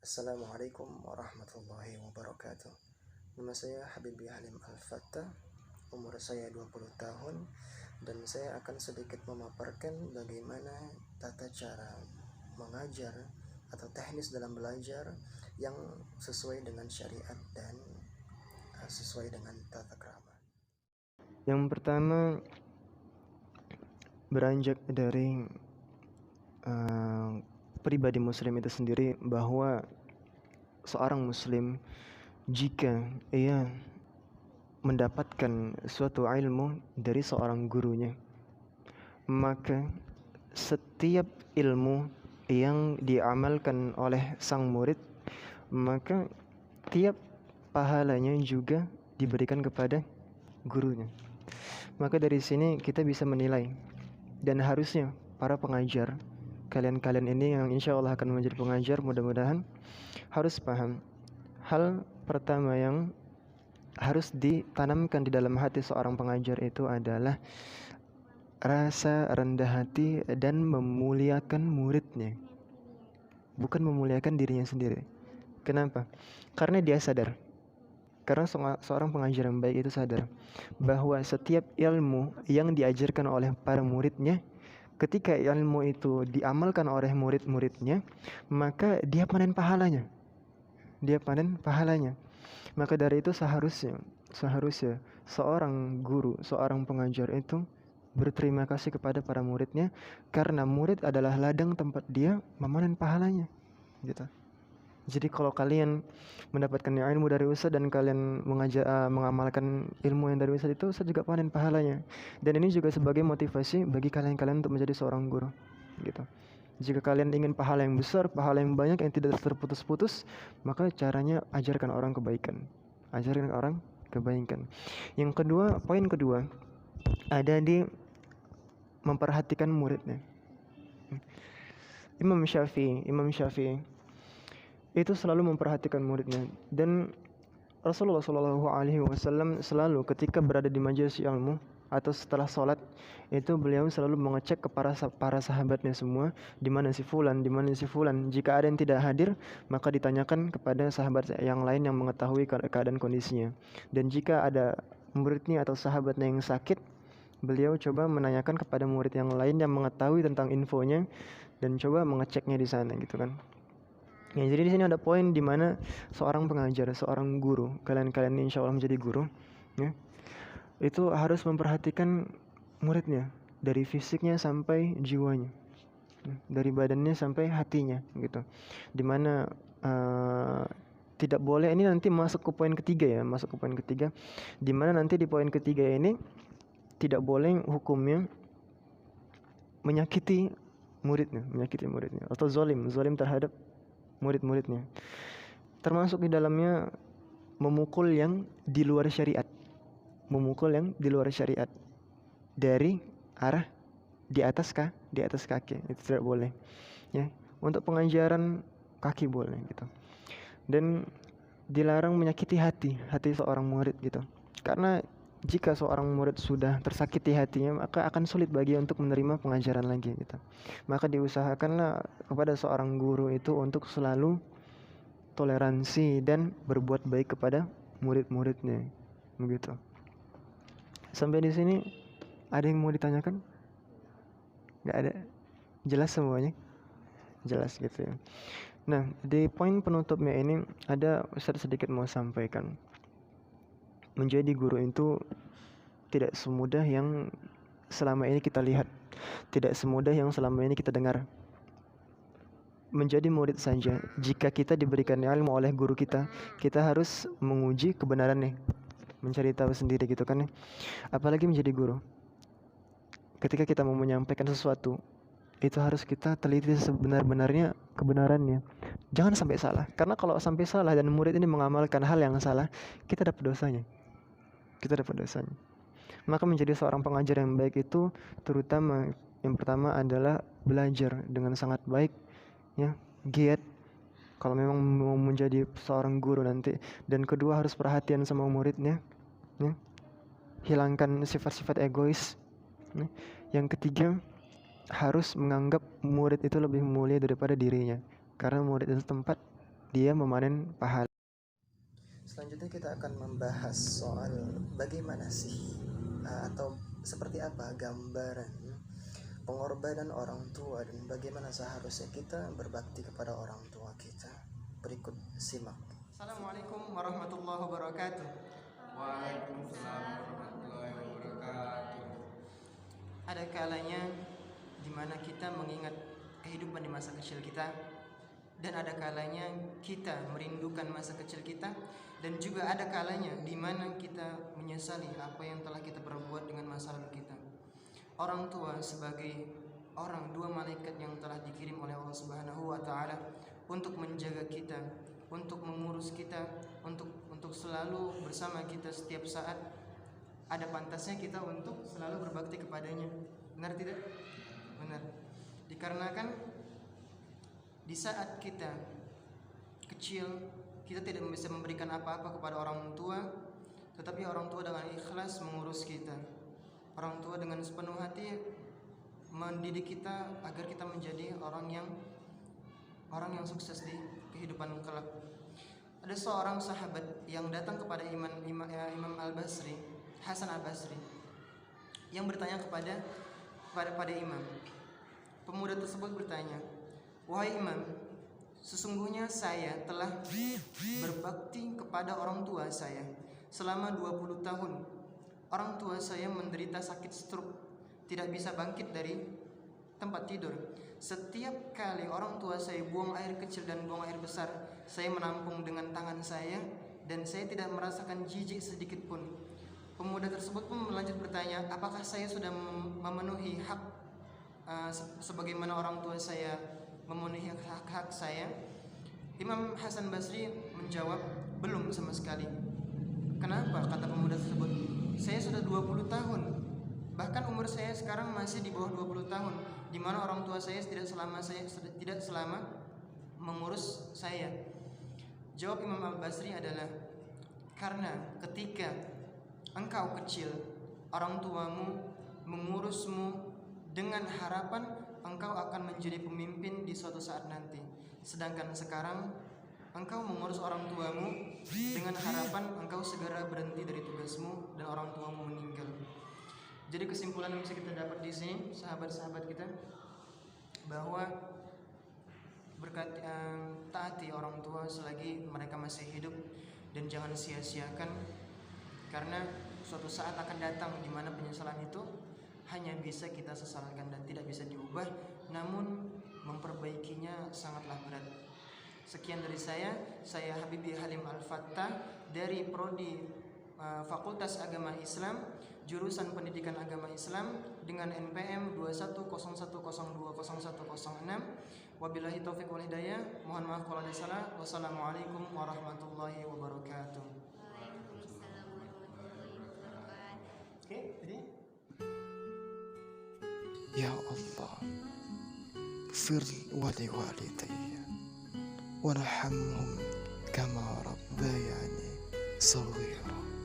Assalamualaikum warahmatullahi wabarakatuh. Nama saya Habibi Halim Al-Fattah, umur saya 20 tahun, dan saya akan sedikit memaparkan bagaimana tata cara mengajar atau teknis dalam belajar yang sesuai dengan syariat dan sesuai dengan tata krama. Yang pertama, beranjak dari pribadi muslim itu sendiri, bahwa seorang muslim jika ia mendapatkan suatu ilmu dari seorang gurunya, maka setiap ilmu yang diamalkan oleh sang murid, maka tiap pahalanya juga diberikan kepada gurunya. Maka dari sini kita bisa menilai, dan harusnya para pengajar, kalian ini yang insya Allah akan menjadi pengajar, mudah-mudahan harus paham hal pertama yang harus ditanamkan di dalam hati seorang pengajar itu adalah rasa rendah hati dan memuliakan muridnya, bukan memuliakan dirinya sendiri. Kenapa? Karena dia sadar, karena seorang pengajar yang baik itu sadar bahwa setiap ilmu yang diajarkan oleh para muridnya, ketika ilmu itu diamalkan oleh murid-muridnya, maka dia panen pahalanya. Maka dari itu seharusnya seorang guru, seorang pengajar itu berterima kasih kepada para muridnya, karena murid adalah ladang tempat dia memanen pahalanya, gitu. Jadi kalau kalian mendapatkan ilmu dari ustaz dan kalian mengamalkan ilmu yang dari ustaz itu, ustaz juga panen pahalanya. Dan ini juga sebagai motivasi bagi kalian untuk menjadi seorang guru, gitu. Jika kalian ingin pahala yang besar, pahala yang banyak yang tidak terputus-putus, maka caranya ajarkan orang kebaikan. Yang kedua, poin kedua, ada di memperhatikan muridnya. Imam Syafi'i itu selalu memperhatikan muridnya, dan Rasulullah SAW selalu ketika berada di majelis ilmu atau setelah sholat itu beliau selalu mengecek kepada para sahabatnya semua, di mana si fulan. Jika ada yang tidak hadir, maka ditanyakan kepada sahabat yang lain yang mengetahui keadaan kondisinya. Dan jika ada muridnya atau sahabatnya yang sakit, beliau coba menanyakan kepada murid yang lain yang mengetahui tentang infonya dan coba mengeceknya di sana, gitu kan. Ya, jadi di sini ada poin di mana seorang pengajar, seorang guru, kalian ini insya Allah menjadi guru, ya, itu harus memperhatikan muridnya dari fisiknya sampai jiwanya, dari badannya sampai hatinya, gitu. Dimana tidak boleh, ini nanti masuk ke poin ketiga, dimana nanti di poin ketiga ini tidak boleh hukumnya menyakiti muridnya atau zalim terhadap murid-muridnya, termasuk di dalamnya memukul yang di luar syariat, dari arah di atas kaki, itu tidak boleh, ya. Untuk pengajaran kaki boleh, gitu. Dan dilarang menyakiti hati seorang murid, gitu. Karena jika seorang murid sudah tersakiti hatinya, maka akan sulit bagi untuk menerima pengajaran lagi, gitu. Maka diusahakanlah kepada seorang guru itu untuk selalu toleransi dan berbuat baik kepada murid-muridnya, begitu. Sampai di sini ada yang mau ditanyakan? Nggak ada? Jelas semuanya? Jelas, gitu ya. Nah, di poin penutupnya ini ada Ustaz sedikit mau sampaikan. Menjadi guru itu tidak semudah yang selama ini kita lihat, tidak semudah yang selama ini kita dengar. Menjadi murid saja, jika kita diberikan ilmu oleh guru kita harus menguji kebenarannya, mencari tahu sendiri, gitu kan ya. Apalagi menjadi guru, ketika kita mau menyampaikan sesuatu, itu harus kita teliti sebenar-benarnya kebenarannya. Jangan sampai salah, karena kalau sampai salah dan murid ini mengamalkan hal yang salah, kita dapat dosanya. Maka menjadi seorang pengajar yang baik itu terutama yang pertama adalah belajar dengan sangat baik, ya, giat kalau memang mau menjadi seorang guru nanti. Dan kedua, harus perhatian sama muridnya, ya. Hilangkan sifat-sifat egois, ya. Yang ketiga, harus menganggap murid itu lebih mulia daripada dirinya, karena murid itu tempat dia memanen pahala. Selanjutnya kita akan membahas soal bagaimana sih atau seperti apa gambaran pengorbanan orang tua dan bagaimana seharusnya kita berbakti kepada orang tua kita. Berikut simak. Assalamualaikum warahmatullahi wabarakatuh. Waalaikumsalam warahmatullahi wabarakatuh. Ada kalanya di mana kita mengingat kehidupan di masa kecil kita, dan ada kalanya kita merindukan masa kecil kita, dan juga ada kalanya di mana kita menyesali apa yang telah kita perbuat dengan masa lalu kita. Orang tua sebagai dua malaikat yang telah dikirim oleh Allah Subhanahu wa taala untuk menjaga kita, untuk mengurus kita, untuk selalu bersama kita setiap saat. Ada pantasnya kita untuk selalu berbakti kepadanya. Benar tidak? Benar. Dikarenakan di saat kita kecil, kita tidak bisa memberikan apa-apa kepada orang tua, tetapi orang tua dengan ikhlas mengurus kita. Orang tua dengan sepenuh hati mendidik kita agar kita menjadi orang yang sukses di kehidupan kelak. Ada seorang sahabat yang datang kepada Imam Al-Basri, Hasan Al-Basri, yang bertanya kepada Imam. Pemuda tersebut bertanya, "Wahai Imam, sesungguhnya saya telah berbakti kepada orang tua saya selama 20 tahun. Orang tua saya menderita sakit stroke, tidak bisa bangkit dari tempat tidur. Setiap kali orang tua saya buang air kecil dan buang air besar, saya menampung dengan tangan saya dan saya tidak merasakan jijik sedikit pun." Pemuda tersebut pun melanjut bertanya, "Apakah saya sudah memenuhi hak sebagaimana orang tua saya memenuhi hak-hak saya?" Imam Hasan Basri menjawab, "Belum sama sekali." "Kenapa?" kata pemuda tersebut. "Saya sudah 20 tahun. Bahkan umur saya sekarang masih di bawah 20 tahun, di mana orang tua saya tidak selama mengurus saya." Jawab Imam Al-Basri adalah, "Karena ketika engkau kecil, orang tuamu mengurusmu dengan harapan engkau akan menjadi pemimpin di suatu saat nanti. Sedangkan sekarang engkau mengurus orang tuamu dengan harapan engkau segera berhenti dari tugasmu dan orang tuamu meninggal." Jadi kesimpulan yang bisa kita dapat di sini, sahabat-sahabat kita, bahwa taati orang tua selagi mereka masih hidup, dan jangan sia-siakan, karena suatu saat akan datang di mana penyesalan itu hanya bisa kita sesalkan dan tidak bisa diubah, namun memperbaikinya sangatlah berat. Sekian dari saya Habibi Halim Al-Fattah dari Prodi Fakultas Agama Islam, jurusan Pendidikan Agama Islam dengan NPM 2101020106. Wabillahi taufiq wal hidayah. Mohon maaf kalau ada salah. Wassalamualaikum warahmatullahi wabarakatuh. Waalaikumsalam warahmatullahi wabarakatuh. Oke, jadi Ya Allah, fir wali walidayya warhamhum kama rabbayani saghira.